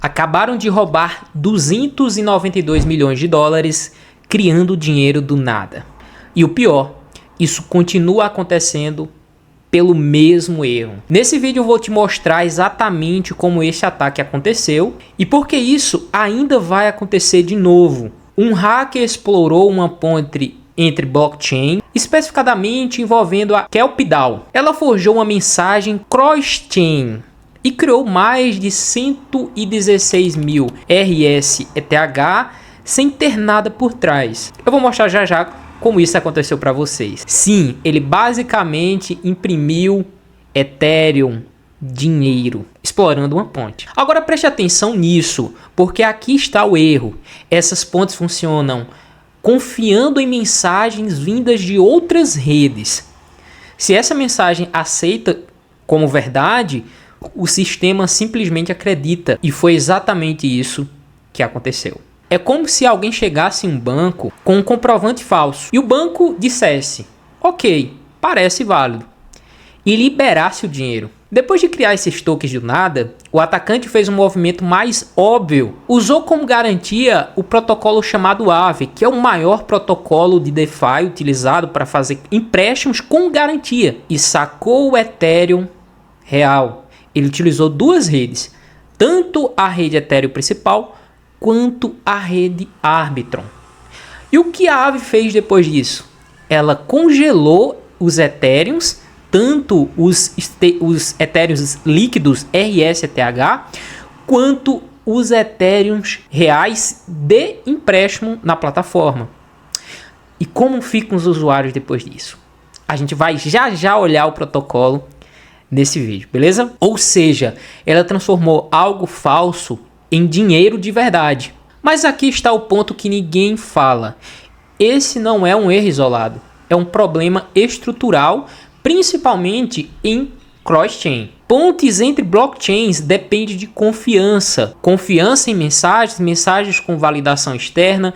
Acabaram de roubar 292 milhões de dólares criando dinheiro do nada. E o pior, isso continua acontecendo pelo mesmo erro. Nesse vídeo eu vou te mostrar exatamente como esse ataque aconteceu e por que isso ainda vai acontecer de novo. Um hacker explorou uma ponte entre blockchain, especificadamente envolvendo a Kelp-DAO. Ela forjou uma mensagem cross-chain e criou mais de 116 mil RSETH sem ter nada por trás. Eu vou mostrar já como isso aconteceu para vocês. Sim, ele basicamente imprimiu Ethereum, dinheiro, explorando uma ponte. Agora preste atenção nisso, porque aqui está o erro. Essas pontes funcionam confiando em mensagens vindas de outras redes. Se essa mensagem aceita como verdade, o sistema simplesmente acredita. E foi exatamente isso que aconteceu. É como se alguém chegasse em um banco com um comprovante falso e o banco dissesse: ok, parece válido, e liberasse o dinheiro. Depois de criar esses tokens do nada, o atacante fez um movimento mais óbvio. Usou como garantia o protocolo chamado Aave, que é o maior protocolo de DeFi utilizado para fazer empréstimos com garantia, e sacou o Ethereum real. Ele utilizou duas redes, tanto a rede Ethereum principal quanto a rede Arbitrum. E o que a Aave fez depois disso? Ela congelou os Ethereums, tanto os Ethereums líquidos RSETH, quanto os Ethereums reais de empréstimo na plataforma. E como ficam os usuários depois disso? A gente vai já olhar o protocolo nesse vídeo, beleza? Ou seja, ela transformou algo falso em dinheiro de verdade. Mas aqui está o ponto que ninguém fala. Esse não é um erro isolado, é um problema estrutural, principalmente em cross-chain. Pontes entre blockchains depende de confiança. Confiança em mensagens, mensagens com validação externa.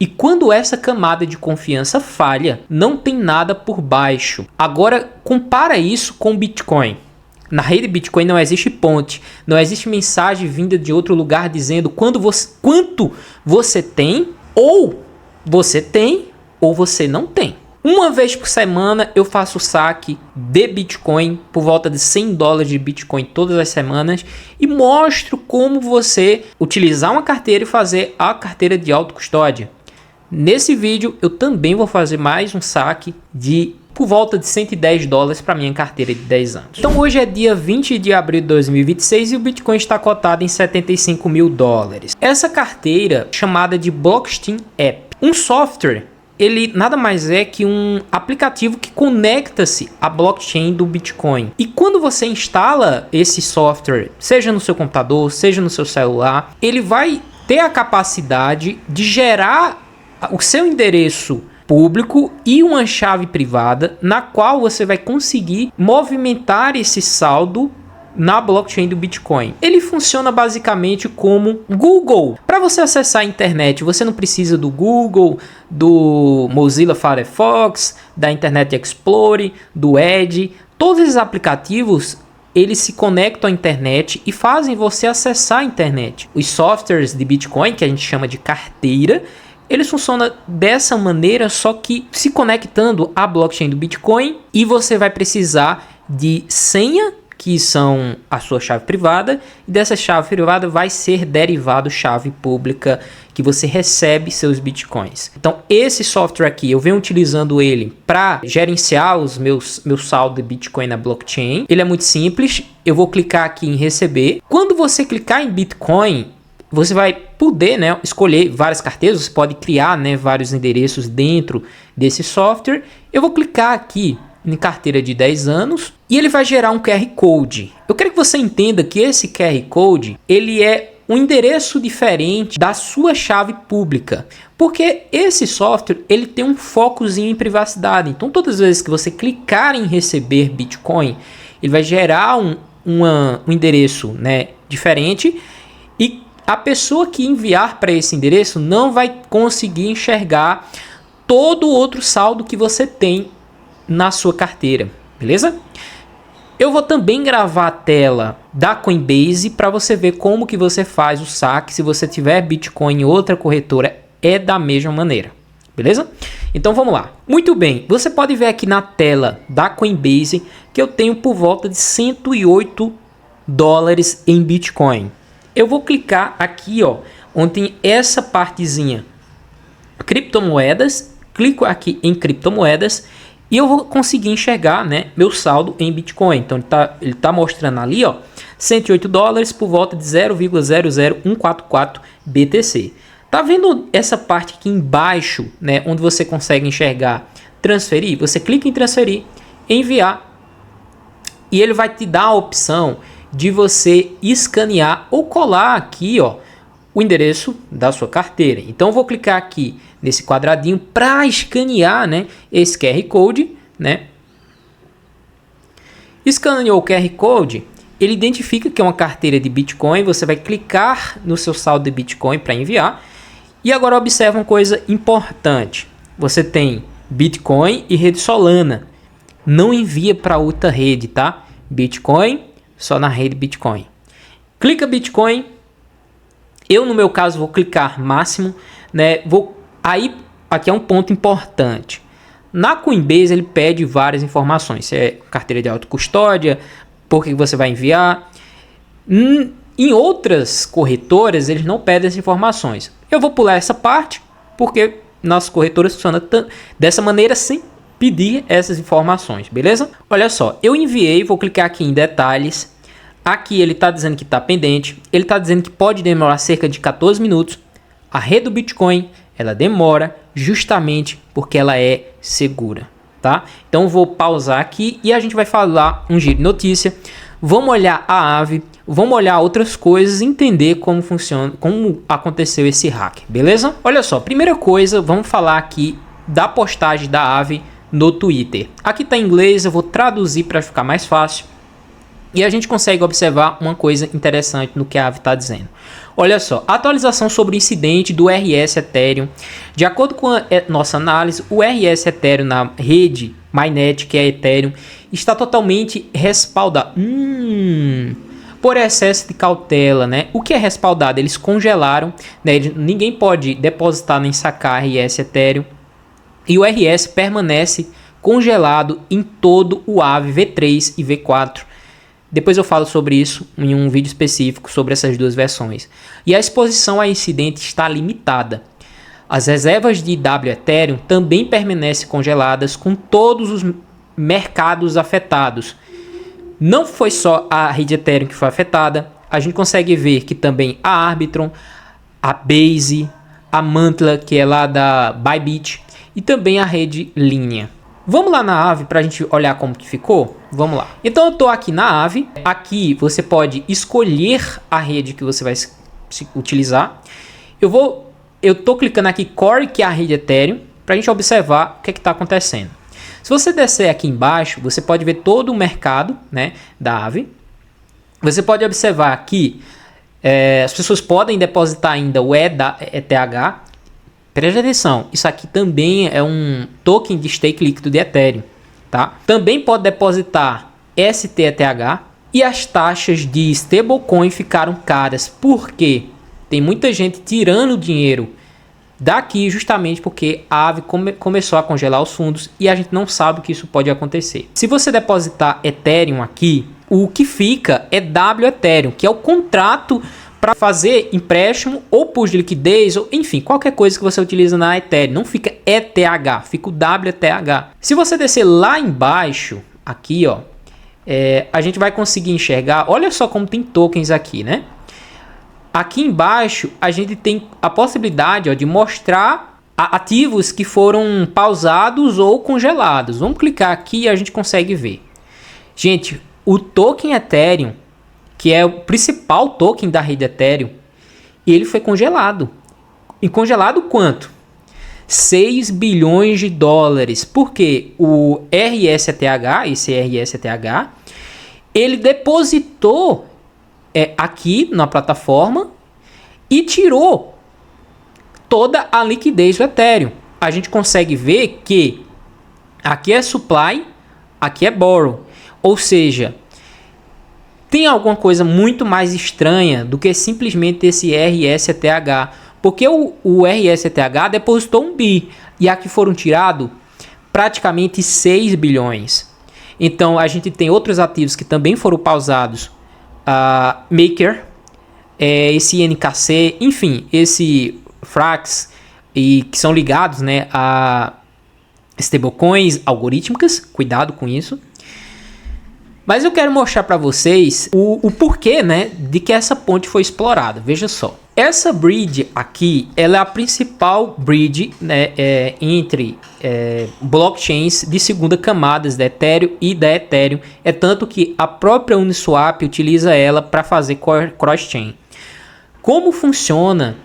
E quando essa camada de confiança falha, não tem nada por baixo. Agora, compara isso com o Bitcoin. Na rede Bitcoin não existe ponte, não existe mensagem vinda de outro lugar dizendo quanto você tem, ou você não tem. Uma vez por semana eu faço saque de Bitcoin por volta de 100 dólares de Bitcoin todas as semanas e mostro como você utilizar uma carteira e fazer a carteira de autocustódia. Nesse vídeo eu também vou fazer mais um saque de por volta de 110 dólares para minha carteira de 10 anos. Então hoje é dia 20 de abril de 2026 e o Bitcoin está cotado em 75 mil dólares. Essa carteira chamada de Blockchain App. Um software, ele nada mais é que um aplicativo que conecta-se à blockchain do Bitcoin. E quando você instala esse software, seja no seu computador, seja no seu celular, ele vai ter a capacidade de gerar o seu endereço público e uma chave privada na qual você vai conseguir movimentar esse saldo na blockchain do Bitcoin. Ele funciona basicamente como Google. Para você acessar a internet, você não precisa do Google, do Mozilla Firefox, da Internet Explorer, do Edge. Todos esses aplicativos eles se conectam à internet e fazem você acessar a internet. Os softwares de Bitcoin, que a gente chama de carteira, eles funcionam dessa maneira, só que se conectando à blockchain do Bitcoin, e você vai precisar de senha, que são a sua chave privada, e dessa chave privada vai ser derivado chave pública que você recebe seus Bitcoins. Então esse software aqui, eu venho utilizando ele para gerenciar os meus saldo de Bitcoin na blockchain. Ele é muito simples, eu vou clicar aqui em receber. Quando você clicar em Bitcoin, você vai poder, escolher várias carteiras, você pode criar, vários endereços dentro desse software. Eu vou clicar aqui em carteira de 10 anos e ele vai gerar um QR Code. Eu quero que você entenda que esse QR Code, ele é um endereço diferente da sua chave pública, porque esse software ele tem um focozinho em privacidade. Então todas as vezes que você clicar em receber Bitcoin, ele vai gerar um endereço diferente, e a pessoa que enviar para esse endereço não vai conseguir enxergar todo o outro saldo que você tem na sua carteira, beleza? Eu vou também gravar a tela da Coinbase para você ver como que você faz o saque. Se você tiver Bitcoin em outra corretora, é da mesma maneira. Beleza? Então vamos lá. Muito bem, você pode ver aqui na tela da Coinbase que eu tenho por volta de 108 dólares em Bitcoin. Eu vou clicar aqui, ó, onde tem essa partezinha criptomoedas, clico aqui em criptomoedas e eu vou conseguir enxergar, né, meu saldo em Bitcoin. Então ele tá mostrando ali, ó, 108 dólares por volta de 0,00144 BTC. Tá vendo essa parte aqui embaixo, né, onde você consegue enxergar transferir? Você clica em transferir, enviar e ele vai te dar a opção de você escanear ou colar aqui, ó, o endereço da sua carteira. Então eu vou clicar aqui nesse quadradinho para escanear, né, esse QR Code, né? Escaneou o QR Code, ele identifica que é uma carteira de Bitcoin, você vai clicar no seu saldo de Bitcoin para enviar. E agora observa uma coisa importante. Você tem Bitcoin e rede Solana. Não envia para outra rede, tá? Bitcoin só na rede Bitcoin. Clica Bitcoin. Eu, no meu caso, vou clicar máximo, né? Aí, aqui é um ponto importante. Na Coinbase, ele pede várias informações. Se é carteira de autocustódia, por que você vai enviar. Em outras corretoras, eles não pedem essas informações. Eu vou pular essa parte, porque nossas corretoras funcionam dessa maneira sem pedir essas informações, beleza? Olha só, eu enviei, vou clicar aqui em detalhes. Aqui ele está dizendo que está pendente, ele está dizendo que pode demorar cerca de 14 minutos. A rede do Bitcoin, ela demora justamente porque ela é segura, tá? Então vou pausar aqui e a gente vai falar um giro de notícia. Vamos olhar a Aave, vamos olhar outras coisas, entender como funciona, como aconteceu esse hack, beleza? Olha só, primeira coisa, vamos falar aqui da postagem da Aave no Twitter. Aqui está em inglês, eu vou traduzir para ficar mais fácil. E a gente consegue observar uma coisa interessante no que a Aave está dizendo. Olha só, atualização sobre o incidente do RS Ethereum. De acordo com a nossa análise, o RS Ethereum na rede Mainnet, que é Ethereum, está totalmente respaldado. Por excesso de cautela, né? O que é respaldado? Eles congelaram, né? Ninguém pode depositar nem sacar RS Ethereum. E o RS permanece congelado em todo o Aave V3 e V4. Depois eu falo sobre isso em um vídeo específico sobre essas duas versões. E a exposição a incidente está limitada. As reservas de W Ethereum também permanecem congeladas com todos os mercados afetados. Não foi só a rede Ethereum que foi afetada. A gente consegue ver que também a Arbitrum, a Base, a Mantla, que é lá da Bybit, e também a rede Linea. Vamos lá na Aave para a gente olhar como que ficou? Vamos lá. Então eu estou aqui na Aave. Aqui você pode escolher a rede que você vai utilizar. Eu estou clicando aqui Core, que é a rede Ethereum, para a gente observar o que está acontecendo. Se você descer aqui embaixo, você pode ver todo o mercado, né, da Aave. Você pode observar aqui, as pessoas podem depositar ainda o ETH. Preste atenção, isso aqui também é um token de stake líquido de Ethereum, tá? Também pode depositar STETH e as taxas de stablecoin ficaram caras. Por quê? Tem muita gente tirando dinheiro daqui justamente porque a Aave começou a congelar os fundos e a gente não sabe que isso pode acontecer. Se você depositar Ethereum aqui, o que fica é W Ethereum, que é o contrato para fazer empréstimo ou push de liquidez, ou enfim, qualquer coisa que você utiliza na Ethereum. Não fica ETH, fica o WTH. Se você descer lá embaixo, aqui, ó, a gente vai conseguir enxergar, olha só como tem tokens aqui, né? Aqui embaixo a gente tem a possibilidade, ó, de mostrar ativos que foram pausados ou congelados. Vamos clicar aqui e a gente consegue ver. Gente, o token Ethereum, que é o principal token da rede Ethereum, ele foi congelado. E congelado quanto? 6 bilhões de dólares. Porque o RSETH, esse RSETH, ele depositou aqui na plataforma e tirou toda a liquidez do Ethereum. A gente consegue ver que aqui é supply, aqui é borrow. Ou seja, tem alguma coisa muito mais estranha do que simplesmente esse RSTH, porque o RSTH depositou 1 bi e aqui foram tirados praticamente 6 bilhões. Então a gente tem outros ativos que também foram pausados, Maker, esse NKC, enfim, esse Frax, e que são ligados, né, a stablecoins algorítmicas. Cuidado com isso. Mas eu quero mostrar para vocês o porquê, né, de que essa ponte foi explorada. Veja só. Essa bridge aqui, ela é a principal bridge, né, entre blockchains de segunda camada da Ethereum e da Ethereum. É tanto que a própria Uniswap utiliza ela para fazer cross-chain. Como funciona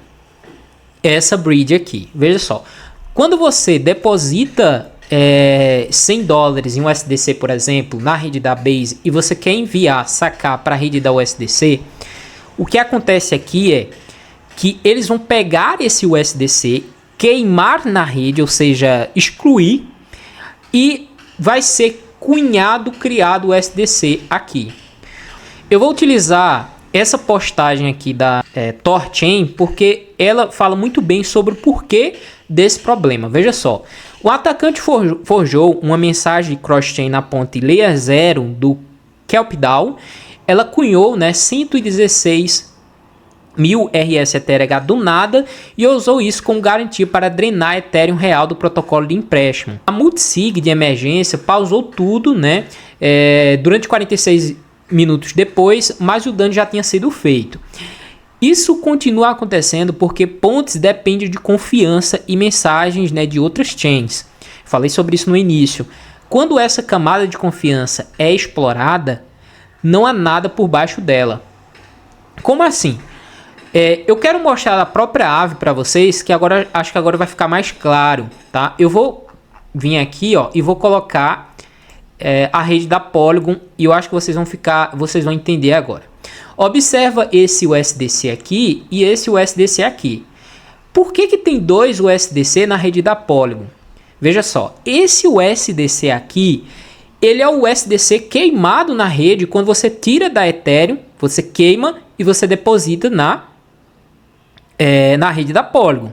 essa bridge aqui? Veja só. Quando você deposita $100 em USDC, por exemplo, na rede da Base, e você quer enviar, sacar para a rede da USDC, o que acontece aqui é que eles vão pegar esse USDC, queimar na rede, ou seja, excluir, e vai ser criado o USDC aqui. Eu vou utilizar essa postagem aqui da Thorchain porque ela fala muito bem sobre o porquê desse problema. Veja só, o atacante forjou uma mensagem de cross-chain na ponte Layer 0 do KelpDAO. Ela cunhou, né, 116 mil RSTH do nada e usou isso como garantia para drenar Ethereum real do protocolo de empréstimo. A multisig de emergência pausou tudo, né, durante 46 minutos depois, mas o dano já tinha sido feito. Isso continua acontecendo porque pontes dependem de confiança e mensagens, né, de outras chains. Falei sobre isso no início. Quando essa camada de confiança é explorada, não há nada por baixo dela. Como assim? Eu quero mostrar a própria Aave para vocês, que agora acho que agora vai ficar mais claro, tá? Eu vou vir aqui, ó, e vou colocar a rede da Polygon e eu acho que vocês vão entender agora. Observa esse USDC aqui e esse USDC aqui. Por que tem dois USDC na rede da Polygon? Veja só, esse USDC aqui, ele é o USDC queimado na rede. Quando você tira da Ethereum, você queima e você deposita na rede da Polygon.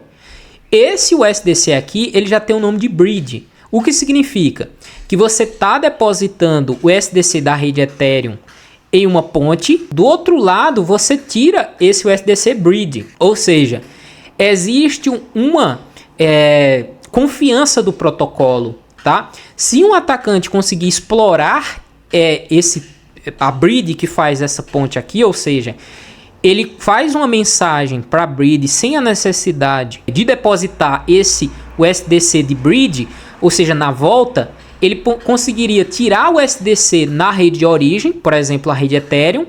Esse USDC aqui, ele já tem o nome de bridge. O que significa? Que você está depositando o USDC da rede Ethereum em uma ponte, do outro lado você tira esse USDC bridge, ou seja, existe uma confiança do protocolo, tá? Se um atacante conseguir explorar a bridge que faz essa ponte aqui, ou seja, ele faz uma mensagem para a bridge sem a necessidade de depositar esse USDC de bridge, ou seja, na volta, ele conseguiria tirar o USDC na rede de origem, por exemplo, a rede Ethereum,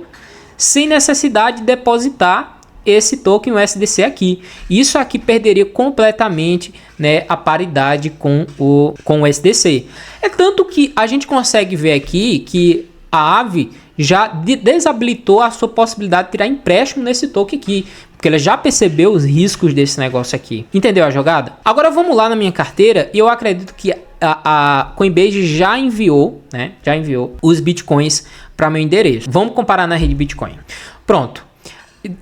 sem necessidade de depositar esse token USDC aqui. Isso aqui perderia completamente, né, a paridade com o USDC. É tanto que a gente consegue ver aqui que a Aave já desabilitou a sua possibilidade de tirar empréstimo nesse token aqui, porque ela já percebeu os riscos desse negócio aqui. Entendeu a jogada? Agora vamos lá na minha carteira e eu acredito que a Coinbase já enviou, né? Já enviou os bitcoins para meu endereço. Vamos comparar na rede Bitcoin. Pronto.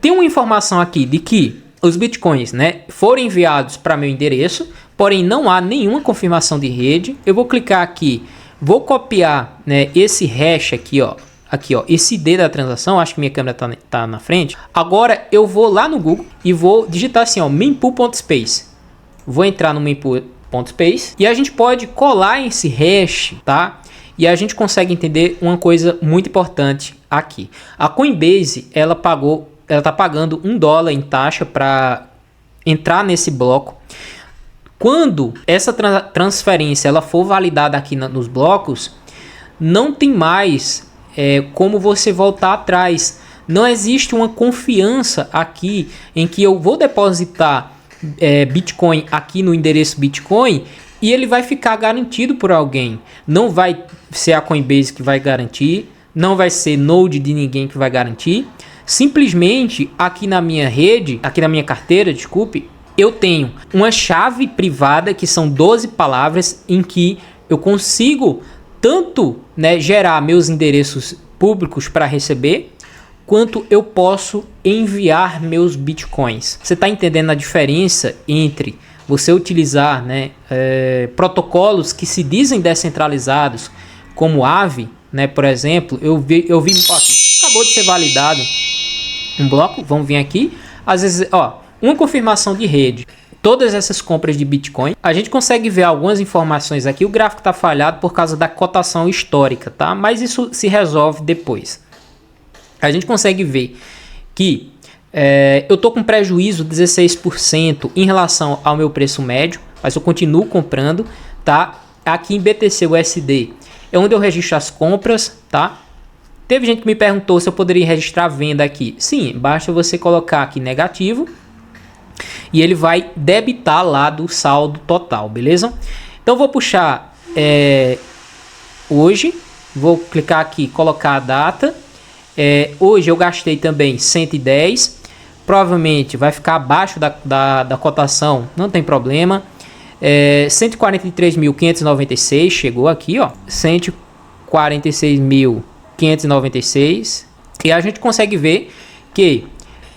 Tem uma informação aqui de que os bitcoins, né, foram enviados para meu endereço, porém não há nenhuma confirmação de rede. Eu vou clicar aqui, vou copiar, né, esse hash aqui, ó. Aqui, ó, esse ID da transação. Acho que minha câmera tá na frente. Agora eu vou lá no Google e vou digitar assim, ó, mempool.space. Vou entrar no mempool.space e a gente pode colar esse hash, tá? E a gente consegue entender uma coisa muito importante aqui. A Coinbase, ela tá pagando $1 em taxa para entrar nesse bloco. Quando essa transferência ela for validada aqui nos blocos, não tem mais como você voltar atrás. Não existe uma confiança aqui em que eu vou depositar Bitcoin aqui no endereço Bitcoin e ele vai ficar garantido por alguém. Não vai ser a Coinbase que vai garantir, não vai ser Node de ninguém que vai garantir. Simplesmente aqui na minha rede, aqui na minha carteira, desculpe, eu tenho uma chave privada que são 12 palavras em que eu consigo tanto, né, gerar meus endereços públicos para receber, quanto eu posso enviar meus bitcoins. Você está entendendo a diferença entre você utilizar, né, protocolos que se dizem descentralizados, como Aave, né, por exemplo. Eu vi ó, aqui, acabou de ser validado um bloco, vamos vir aqui, às vezes, ó, uma confirmação de rede. Todas essas compras de Bitcoin, a gente consegue ver algumas informações aqui. O gráfico está falhado por causa da cotação histórica, tá? Mas isso se resolve depois. A gente consegue ver que eu tô com prejuízo de 16% em relação ao meu preço médio, mas eu continuo comprando, tá? Aqui em BTC USD é onde eu registro as compras, tá? Teve gente que me perguntou se eu poderia registrar a venda aqui. Sim, basta você colocar aqui negativo e ele vai debitar lá do saldo total, beleza? Então vou puxar hoje, vou clicar aqui, colocar a data. Hoje eu gastei também 110, provavelmente vai ficar abaixo da cotação, não tem problema. 143.596 chegou aqui, ó, 146.596, e a gente consegue ver que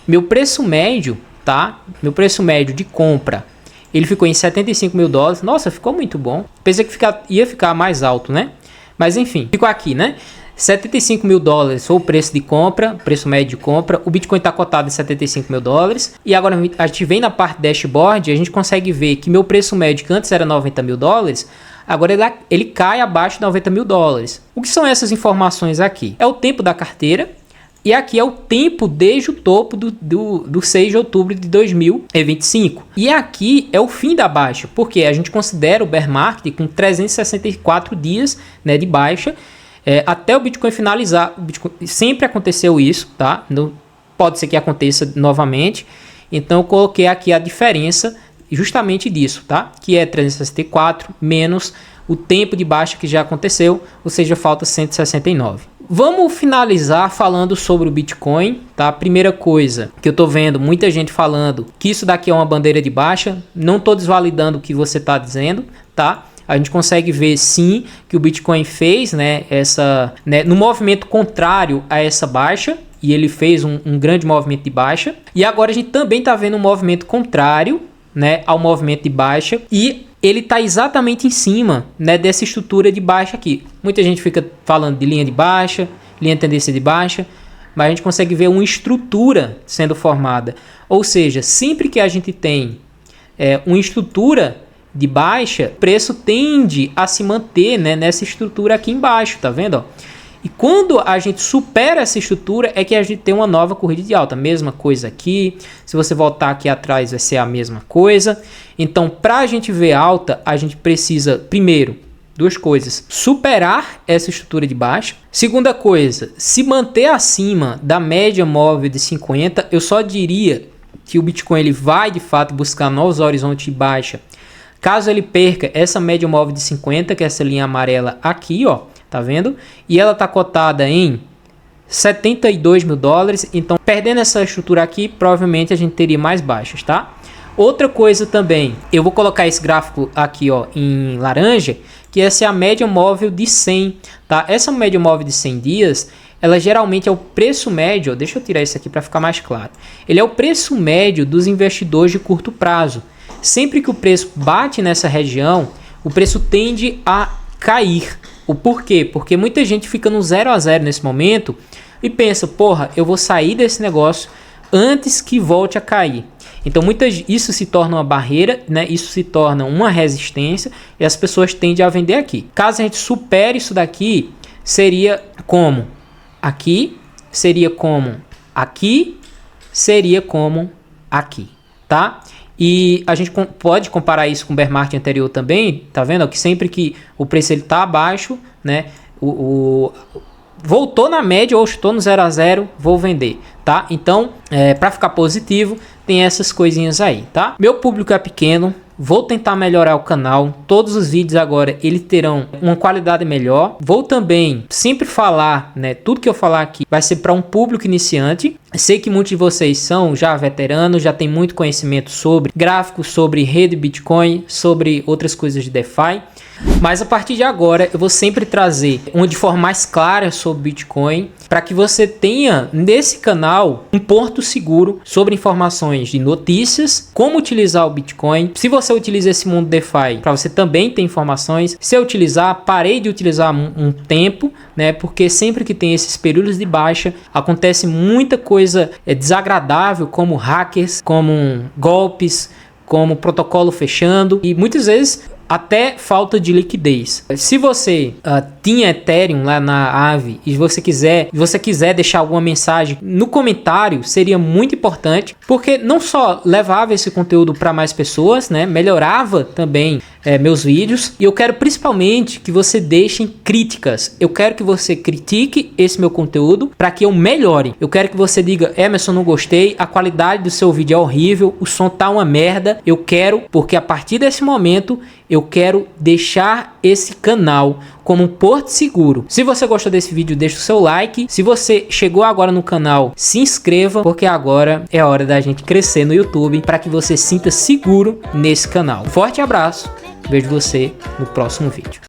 meu preço médio, tá? Meu preço médio de compra, ele ficou em 75 mil dólares. Nossa, ficou muito bom. Pensei que ia ficar mais alto, né? Mas enfim, ficou aqui, né? 75 mil dólares foi o preço de compra, preço médio de compra. O Bitcoin está cotado em 75 mil dólares. E agora a gente vem na parte dashboard e a gente consegue ver que meu preço médio, que antes era 90 mil dólares, agora ele cai abaixo de 90 mil dólares. O que são essas informações aqui? É o tempo da carteira. E aqui é o tempo desde o topo do 6 de outubro de 2025. E aqui é o fim da baixa, porque a gente considera o bear market com 364 dias, né, de baixa, até o Bitcoin finalizar. O Bitcoin, sempre aconteceu isso, tá? Não, pode ser que aconteça novamente. Então eu coloquei aqui a diferença justamente disso, tá? Que é 364 menos o tempo de baixa que já aconteceu, ou seja, falta 169. Vamos finalizar falando sobre o Bitcoin, tá? Primeira coisa que eu tô vendo muita gente falando que isso daqui é uma bandeira de baixa. Não tô desvalidando o que você tá dizendo, tá? A gente consegue ver sim que o Bitcoin fez, né, no movimento contrário a essa baixa, e ele fez um grande movimento de baixa. E agora a gente também tá vendo um movimento contrário, né, ao movimento de baixa, e ele está exatamente em cima, né, dessa estrutura de baixa aqui. Muita gente fica falando de linha de baixa, linha de tendência de baixa, mas a gente consegue ver uma estrutura sendo formada. Ou seja, sempre que a gente tem uma estrutura de baixa, o preço tende a se manter, né, nessa estrutura aqui embaixo, tá vendo? Ó? E quando a gente supera essa estrutura é que a gente tem uma nova corrida de alta. Mesma coisa aqui. Se você voltar aqui atrás vai ser a mesma coisa. Então, para a gente ver alta, a gente precisa, primeiro, duas coisas. Superar essa estrutura de baixa. Segunda coisa, se manter acima da média móvel de 50. Eu só diria que o Bitcoin ele vai, de fato, buscar novos horizontes de baixa. Caso ele perca essa média móvel de 50, que é essa linha amarela aqui, ó. Tá vendo? E ela tá cotada em 72 mil dólares. Então, perdendo essa estrutura aqui, provavelmente a gente teria mais baixas, tá? Outra coisa também, eu vou colocar esse gráfico aqui, ó, em laranja, que essa é a média móvel de 100, tá? Essa média móvel de 100 dias, ela geralmente é o preço médio, ó, deixa eu tirar isso aqui para ficar mais claro. Ele é o preço médio dos investidores de curto prazo. Sempre que o preço bate nessa região, o preço tende a cair. O porquê? Porque muita gente fica no 0 a 0 nesse momento e pensa, porra, eu vou sair desse negócio antes que volte a cair. Então isso se torna uma barreira, né? Isso se torna uma resistência e as pessoas tendem a vender aqui. Caso a gente supere isso daqui, seria como aqui, seria como aqui, seria como aqui, tá? E a gente pode comparar isso com o bear market anterior também, tá vendo? Que sempre que o preço ele tá abaixo, né? Voltou na média ou estou no 0 a 0, vou vender, tá? Então, para ficar positivo, tem essas coisinhas aí, tá? Meu público é pequeno, vou tentar melhorar o canal. Todos os vídeos agora eles terão uma qualidade melhor. Vou também sempre falar, né? Tudo que eu falar aqui vai ser para um público iniciante. Sei que muitos de vocês são já veteranos, já tem muito conhecimento sobre gráficos, sobre rede Bitcoin, sobre outras coisas de DeFi. Mas a partir de agora eu vou sempre trazer uma de forma mais clara sobre Bitcoin, para que você tenha nesse canal um porto seguro sobre informações de notícias, como utilizar o Bitcoin. Se você utiliza esse mundo DeFi, para você também ter informações. Se eu utilizar, parei de utilizar um tempo, né? Porque sempre que tem esses períodos de baixa, acontece muita coisa desagradável, como hackers, como golpes, como protocolo fechando e muitas vezes até falta de liquidez. Se você tinha Ethereum lá na Aave e você quiser deixar alguma mensagem no comentário, seria muito importante, porque não só levava esse conteúdo para mais pessoas, né, melhorava também meus vídeos, e eu quero principalmente que você deixe críticas. Eu quero que você critique esse meu conteúdo para que eu melhore. Eu quero que você diga: Emerson, não gostei, a qualidade do seu vídeo é horrível, o som tá uma merda. Eu quero, porque a partir desse momento eu quero deixar esse canal como um porto seguro. Se você gostou desse vídeo, deixa o seu like. Se você chegou agora no canal, se inscreva, porque agora é hora da gente crescer no YouTube para que você se sinta seguro nesse canal. Forte abraço, vejo você no próximo vídeo.